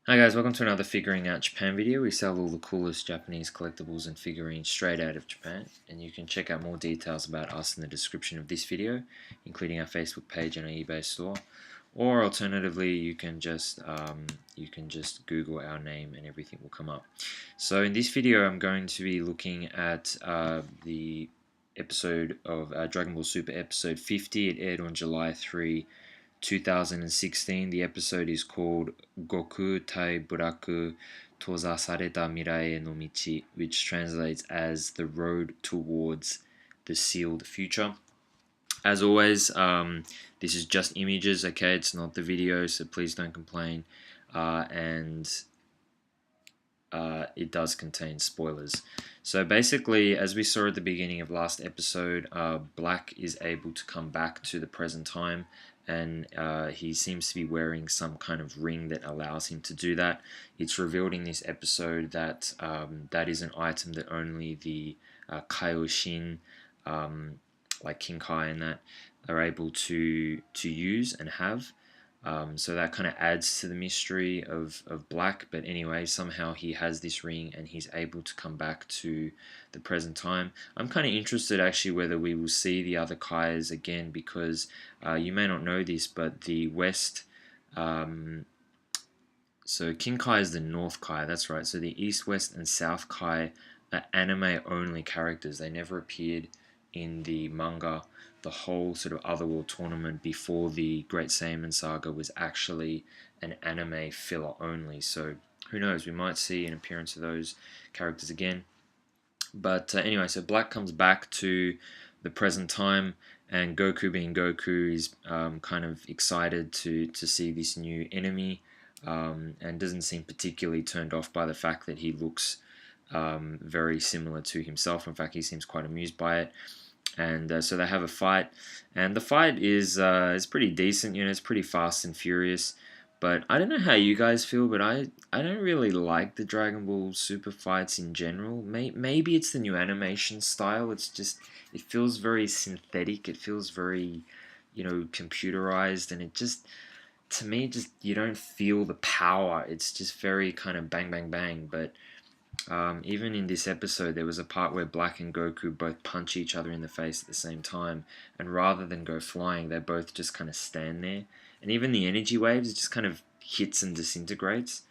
Hi guys, welcome to another Figuring Out Japan video. We sell all the coolest Japanese collectibles and figurines straight out of Japan, and you can check out more details about us in the description of this video, including our Facebook page and our eBay store. Or alternatively, you can just Google our name and everything will come up. So in this video, I'm going to be looking at the episode of Dragon Ball Super episode 50. It aired on July 3, 2016. The episode is called Goku Tai Buraku Tozasareta Mirai no Michi, which translates as the road towards the sealed future. As always, this is just images, okay? It's not the video, so please don't complain. And it does contain spoilers. So basically, as we saw at the beginning of last episode, Black is able to come back to the present time, and he seems to be wearing some kind of ring that allows him to do that. It's revealed in this episode that that is an item that only the Kaioshin, like King Kai and that, are able to use and have. So that kind of adds to the mystery of Black. But anyway, somehow he has this ring and he's able to come back to the present time. I'm kind of interested actually whether we will see the other Kais again, because you may not know this, but the West. So King Kai is the North Kai, that's right. So the East, West, and South Kai are anime only characters. They never appeared in the manga. The whole sort of Otherworld tournament before the Great Saiyaman Saga was actually an anime filler only. So who knows? We might see an appearance of those characters again. But anyway, so Black comes back to the present time, and Goku, being Goku, is kind of excited to see this new enemy, and doesn't seem particularly turned off by the fact that he looks very similar to himself. In fact, he seems quite amused by it. And so they have a fight, and the fight is pretty decent. You know, it's pretty fast and furious. But I don't know how you guys feel, but I don't really like the Dragon Ball Super fights in general. Maybe it's the new animation style. It's just, it feels very synthetic. It feels very, computerized, and it just, to me, just you don't feel the power. It's just very kind of bang bang bang. But even in this episode, there was a part where Black and Goku both punch each other in the face at the same time, and rather than go flying, they both just kind of stand there. And even the energy waves, it just kind of hits and disintegrates,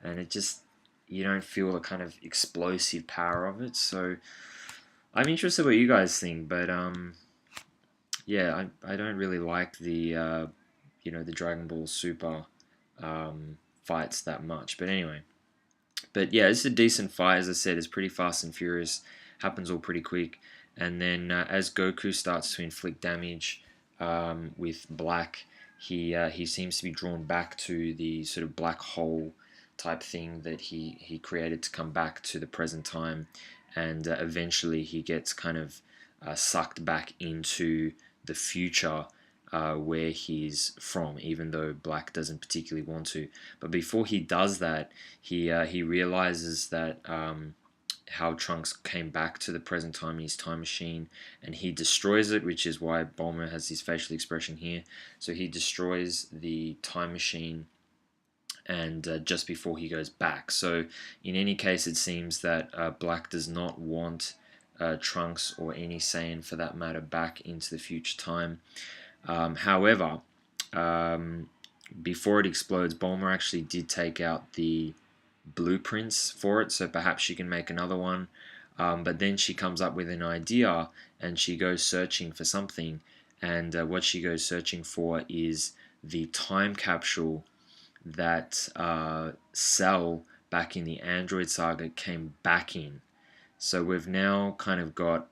and it just, you don't feel the kind of explosive power of it. So I'm interested what you guys think, but yeah, I don't really like the Dragon Ball Super fights that much. But anyway. But yeah, it's a decent fight. As I said, it's pretty fast and furious. Happens all pretty quick. And then as Goku starts to inflict damage with Black, he seems to be drawn back to the sort of black hole type thing that he created to come back to the present time. And eventually he gets kind of sucked back into the future, where he's from, even though Black doesn't particularly want to. But before he does that, he realizes that how Trunks came back to the present time in his time machine, and he destroys it, which is why Bulma has his facial expression here. So he destroys the time machine, and just before he goes back. So in any case, it seems that Black does not want Trunks, or any Saiyan for that matter, back into the future time. However, before it explodes, Bulma actually did take out the blueprints for it, so perhaps she can make another one. But then she comes up with an idea, and she goes searching for something. And what she goes searching for is the time capsule that Cell back in the Android saga came back in. So we've now kind of got,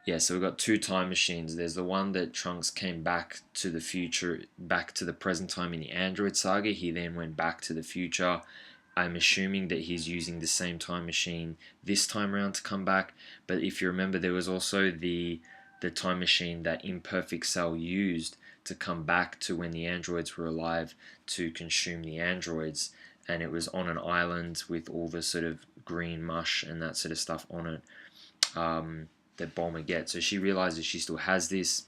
yeah, so we've got two time machines. There's the one that Trunks came back to the future, back to the present time in the Android saga. He then went back to the future. I'm assuming that he's using the same time machine this time around to come back. But if you remember, there was also the time machine that Imperfect Cell used to come back to when the androids were alive to consume the androids. And it was on an island with all the sort of green mush and that sort of stuff on it. That Bulma gets. So she realizes she still has this,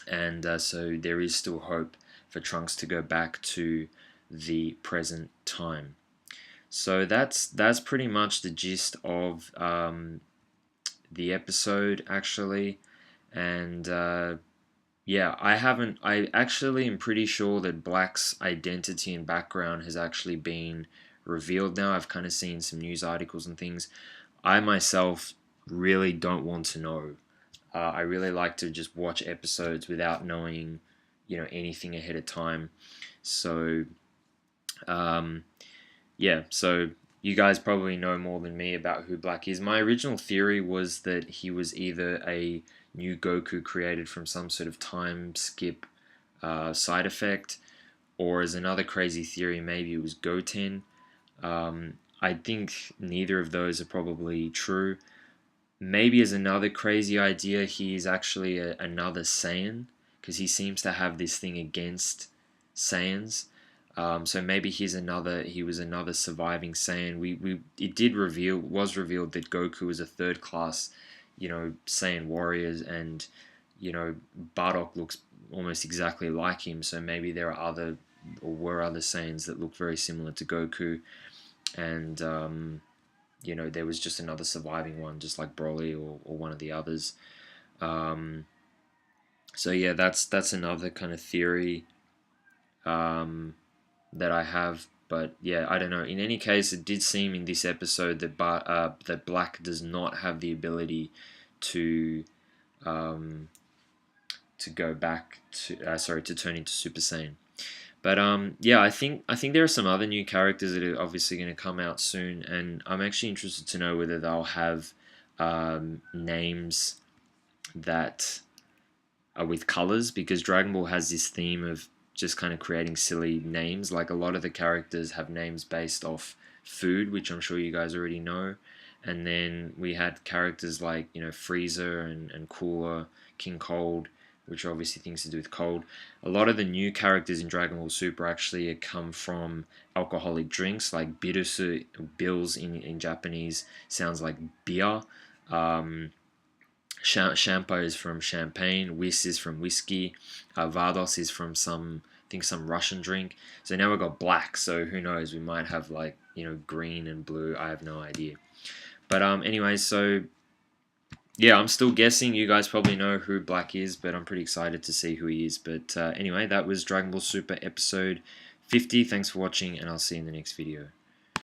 and so there is still hope for Trunks to go back to the present time. So that's pretty much the gist of the episode, actually. And yeah, I actually am pretty sure that Black's identity and background has actually been revealed now. I've kind of seen some news articles and things. I myself really don't want to know. I really like to just watch episodes without knowing, anything ahead of time. So, um, yeah, so you guys probably know more than me about who Black is. My original theory was that he was either a new Goku created from some sort of time skip side effect, or as another crazy theory, maybe it was Goten. I think neither of those are probably true. Maybe as another crazy idea, he is actually another Saiyan, because he seems to have this thing against Saiyans. So maybe he was another surviving Saiyan. Was revealed that Goku was a third class, Saiyan warriors, and Bardock looks almost exactly like him. So maybe there are were other Saiyans that look very similar to Goku, and there was just another surviving one, just like Broly or one of the others. Um, so yeah, that's another kind of theory that I have. But yeah, I don't know. In any case, it did seem in this episode that Black does not have the ability to um, go back to turn into Super Saiyan. But yeah, I think there are some other new characters that are obviously going to come out soon, and I'm actually interested to know whether they'll have names that are with colors, because Dragon Ball has this theme of just kind of creating silly names. Like a lot of the characters have names based off food, which I'm sure you guys already know. And then we had characters like Freezer and Cooler, King Cold, which are obviously things to do with cold. A lot of the new characters in Dragon Ball Super actually come from alcoholic drinks, like Birusu, Bills in Japanese sounds like beer. Um, Shampoo is from champagne. Whis is from whiskey. Vados is from some Russian drink. So now we've got Black. So who knows? We might have like green and blue. I have no idea. But anyway, so yeah, I'm still guessing. You guys probably know who Black is, but I'm pretty excited to see who he is. But anyway, that was Dragon Ball Super episode 50. Thanks for watching, and I'll see you in the next video.